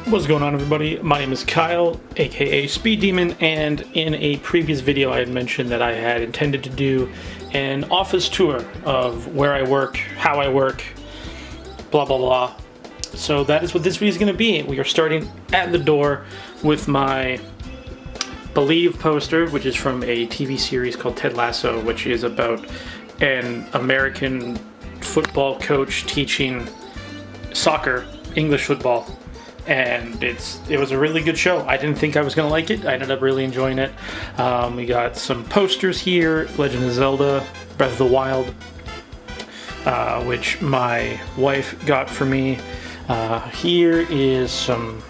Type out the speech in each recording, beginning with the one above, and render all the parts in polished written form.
What's going on, everybody? My name is Kyle, aka Speed Demon, and in a previous video I had mentioned that I had intended to do an office tour of where I work, how I work, blah blah blah. So that is what this video is going to be. We are starting at the door with my Believe poster, which is from a TV series called Ted Lasso, which is about an American football coach teaching soccer, English football. And it was a really good show. I didn't think I was going to like it. I ended up really enjoying it. We got some posters here, Legend of Zelda, Breath of the Wild, which my wife got for me. Here is some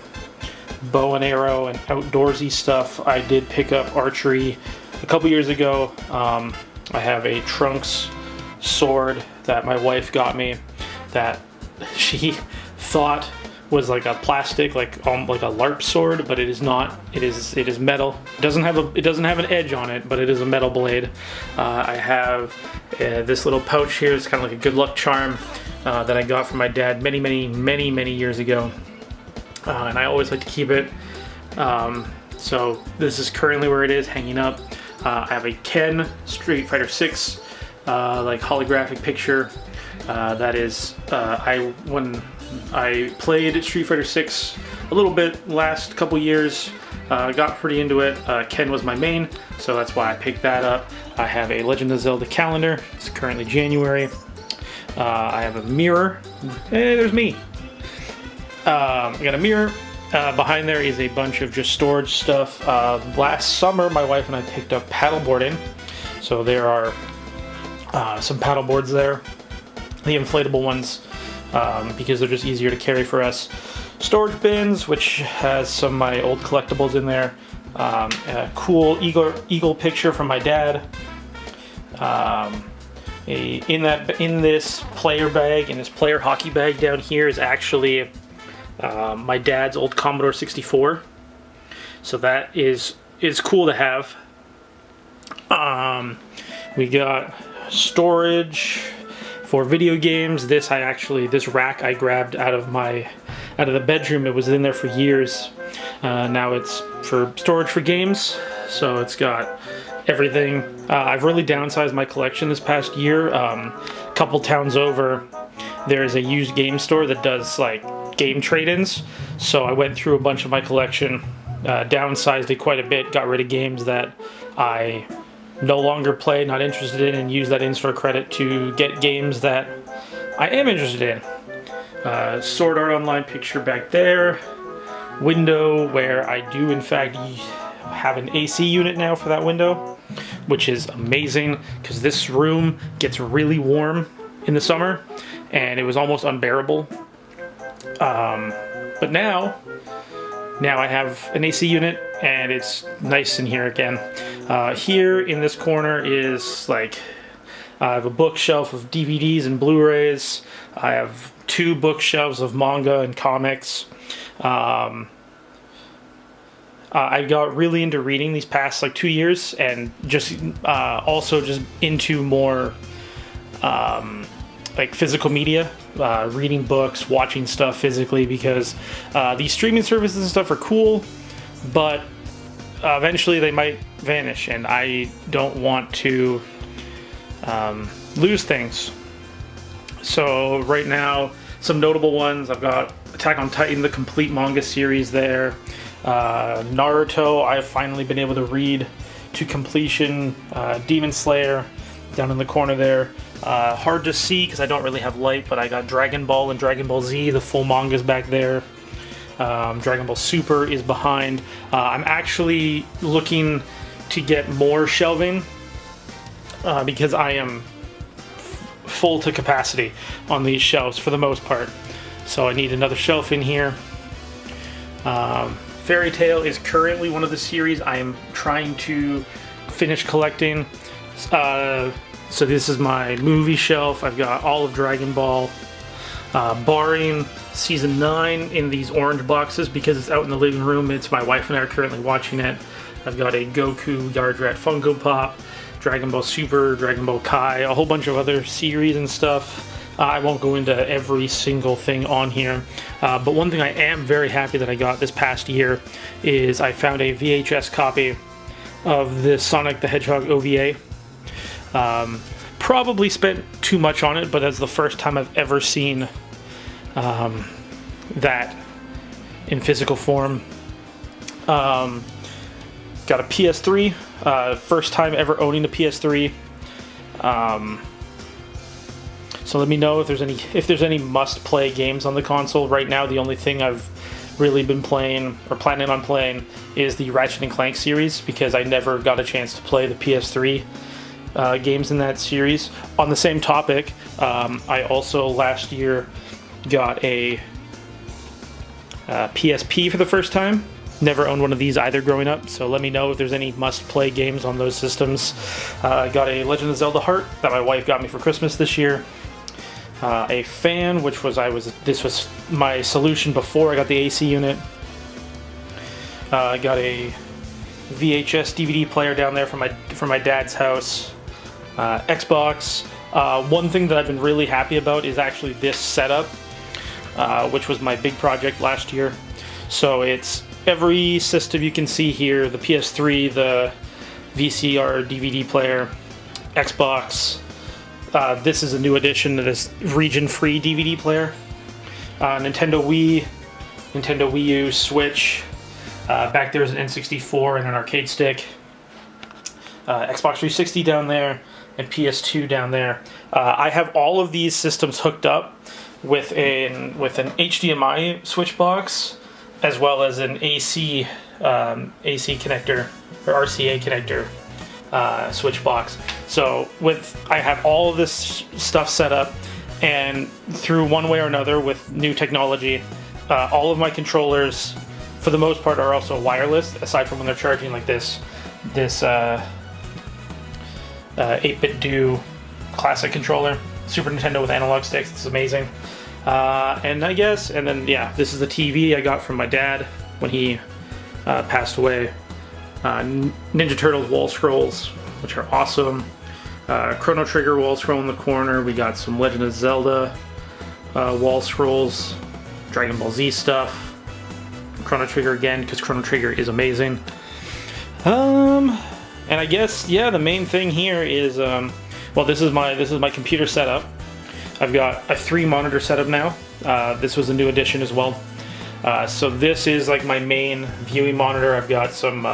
bow and arrow and outdoorsy stuff. I did pick up archery a couple years ago. I have a Trunks sword that my wife got me that she thought was like a plastic, like a LARP sword, but it is not. It is metal. It doesn't have an edge on it, but it is a metal blade. I have this little pouch here. It's kind of like a good luck charm that I got from my dad many years ago, and I always like to keep it. So this is currently where it is, hanging up. I have a Ken Street Fighter 6 like holographic picture. That is when I played Street Fighter 6 a little bit last couple years, got pretty into it. Ken was my main, so that's why I picked that up. I have a Legend of Zelda calendar. It's currently January. I have a mirror. Hey, there's me. I got a mirror. Behind there is a bunch of just storage stuff. Last summer, my wife and I picked up paddleboarding. So there are some paddle boards there. The inflatable ones. Because they're just easier to carry for us. Storage bins, which has some of my old collectibles in there. A cool eagle picture from my dad. In this player bag, in this player hockey bag down here, is actually my dad's old Commodore 64. So that is cool to have. We got storage for video games. This rack I grabbed out of the bedroom. It was in there for years. Now it's for storage for games. So it's got everything. I've really downsized my collection this past year. A couple towns over, there's a used game store that does like game trade-ins. So I went through a bunch of my collection, downsized it quite a bit, got rid of games that I no longer play, not interested in, and use that in-store credit to get games that I am interested in. Sword Art Online picture back there. Window where I do in fact have an AC unit now for that window, which is amazing because this room gets really warm in the summer and it was almost unbearable. But now I have an AC unit and it's nice in here again. Here in this corner is like, I have a bookshelf of DVDs and Blu-rays. I have 2 bookshelves of manga and comics. I got really into reading these past like 2 years, and just also just into more like physical media, reading books, watching stuff physically, because these streaming services and stuff are cool, but eventually they might vanish, and I don't want to lose things. So right now, some notable ones, I've got Attack on Titan, the complete manga series there. Naruto, I've finally been able to read to completion. Demon Slayer, down in the corner there. Hard to see because I don't really have light, but I got Dragon Ball and Dragon Ball Z, the full mangas back there. Dragon Ball Super is behind. I'm actually looking to get more shelving because I am full to capacity on these shelves for the most part. So I need another shelf in here. Fairy Tail is currently one of the series I am trying to finish collecting. So this is my movie shelf. I've got all of Dragon Ball, barring season 9 in these orange boxes because it's out in the living room. It's my wife and I are currently watching it. I've got a Goku Yardrat Funko Pop, Dragon Ball Super, Dragon Ball Kai, a whole bunch of other series and stuff. I won't go into every single thing on here. But one thing I am very happy that I got this past year is I found a VHS copy of the Sonic the Hedgehog OVA. Probably spent too much on it, but that's the first time I've ever seen that in physical form. Got a PS3, first time ever owning a PS3. So let me know if there's any must-play games on the console. Right now, the only thing I've really been playing or planning on playing is the Ratchet and Clank series, because I never got a chance to play the PS3 games in that series. On the same topic, I also last year got a PSP for the first time. Never owned one of these either growing up, so let me know if there's any must-play games on those systems. I got a Legend of Zelda Heart that my wife got me for Christmas this year. A fan, this was my solution before I got the AC unit. I got a VHS DVD player down there from my dad's house. Xbox. One thing that I've been really happy about is actually this setup, which was my big project last year. So it's every system you can see here: the PS3, the VCR DVD player, Xbox. This is a new addition to this region-free DVD player. Nintendo Wii, Nintendo Wii U, Switch. Back there is an N64 and an arcade stick. Xbox 360 down there, and PS2 down there. I have all of these systems hooked up with an HDMI switch box, as well as an AC connector or RCA connector switch box. So I have all of this stuff set up, and through one way or another with new technology, all of my controllers, for the most part, are also wireless, aside from when they're charging like this 8-bit Do classic controller. Super Nintendo with analog sticks. It's amazing. And then this is the TV I got from my dad when he passed away. Ninja Turtles wall scrolls, which are awesome. Chrono Trigger wall scroll in the corner. We got some Legend of Zelda wall scrolls, Dragon Ball Z stuff, Chrono Trigger again, because Chrono Trigger is amazing. And I guess the main thing here is this is my computer setup. I've got a 3-monitor setup now. This was a new addition as well. So this is like my main viewing monitor. I've got some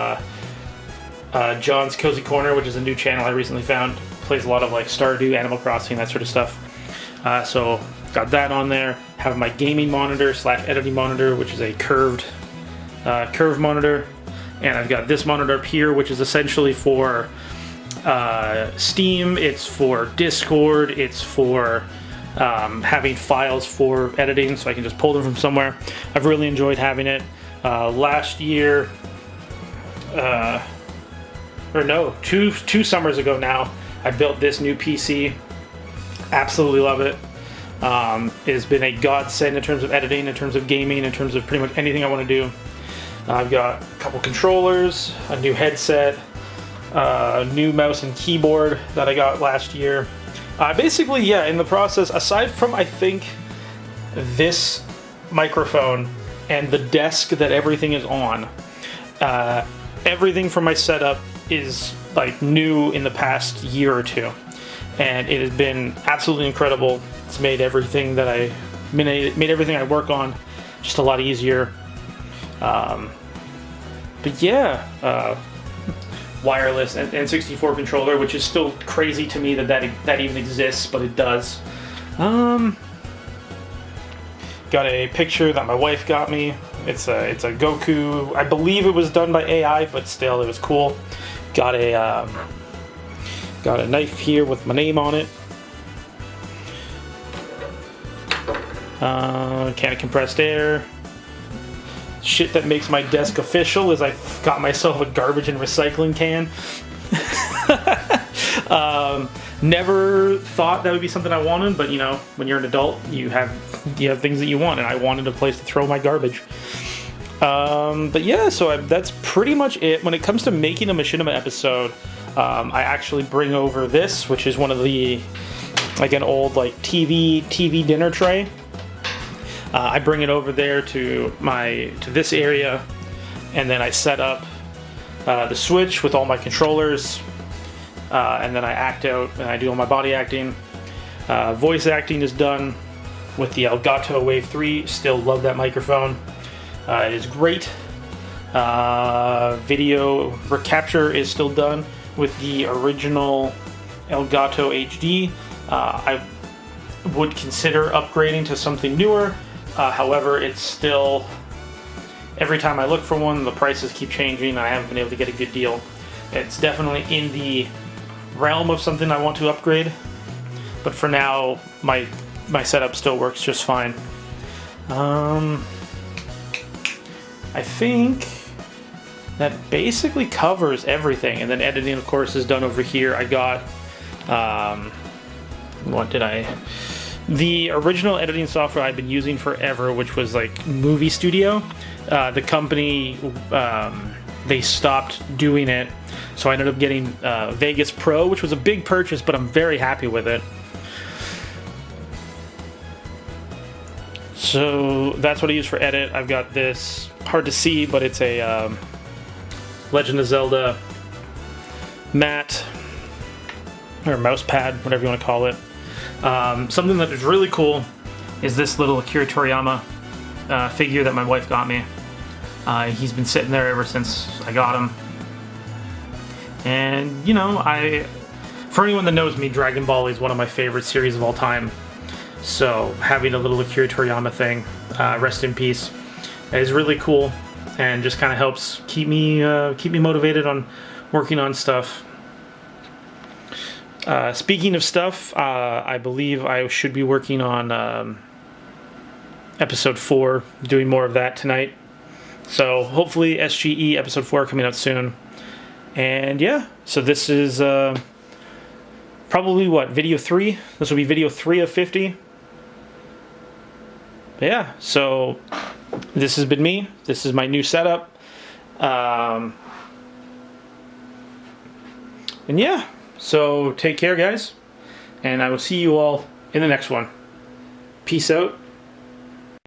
John's Cozy Corner, which is a new channel I recently found. Plays a lot of like Stardew, Animal Crossing, that sort of stuff. So got that on there. Have my gaming monitor / editing monitor, which is a curved monitor. And I've got this monitor up here, which is essentially for Steam. It's for Discord. It's for having files for editing, so I can just pull them from somewhere. I've really enjoyed having it. Last year, two summers ago now, I built this new PC. Absolutely love it. It's been a godsend in terms of editing, in terms of gaming, in terms of pretty much anything I want to do. I've got a couple controllers, a new headset, new mouse and keyboard that I got last year. In the process, aside from, I think, this microphone and the desk that everything is on, everything from my setup is like new in the past year or two, and it has been absolutely incredible. It's made everything I work on just a lot easier. Wireless and N64 controller, which is still crazy to me that even exists, but it does. Got a picture that my wife got me. It's a Goku. I believe it was done by AI, but still, it was cool. Got a knife here with my name on it. Can of compressed air. Shit that makes my desk official is I got myself a garbage and recycling can. Never thought that would be something I wanted, but when you're an adult, you have things that you want, and I wanted a place to throw my garbage. That's pretty much it. When it comes to making a Machinima episode, I actually bring over this, which is one of the an old TV dinner tray. I bring it over there to this area, and then I set up the switch with all my controllers, and then I act out and I do all my body acting. Voice acting is done with the Elgato Wave 3. Still love that microphone. It is great. Video recapture is still done with the original Elgato HD. I would consider upgrading to something newer. However, it's still, every time I look for one, the prices keep changing. I haven't been able to get a good deal. It's definitely in the realm of something I want to upgrade, but for now, my setup still works just fine. I think that basically covers everything, and then editing, of course, is done over here. I got, the original editing software I've been using forever, which was like Movie Studio. The company, they stopped doing it, so I ended up getting Vegas Pro, which was a big purchase, but I'm very happy with it. So that's what I use for edit. I've got this, hard to see, but it's a Legend of Zelda mat, or mouse pad, whatever you want to call it. Something that is really cool is this little Akira Toriyama figure that my wife got me. He's been sitting there ever since I got him. And, you know, for anyone that knows me, Dragon Ball is one of my favorite series of all time. So having a little Akira Toriyama thing, rest in peace, is really cool, and just kind of helps keep me motivated on working on stuff. Speaking of stuff, I believe I should be working on episode 4, doing more of that tonight. So hopefully SGE episode 4 coming out soon. And yeah, so this is probably what, video 3? This will be video 3 of 50. But yeah, so this has been me. This is my new setup. And yeah, so take care, guys. And I will see you all in the next one. Peace out.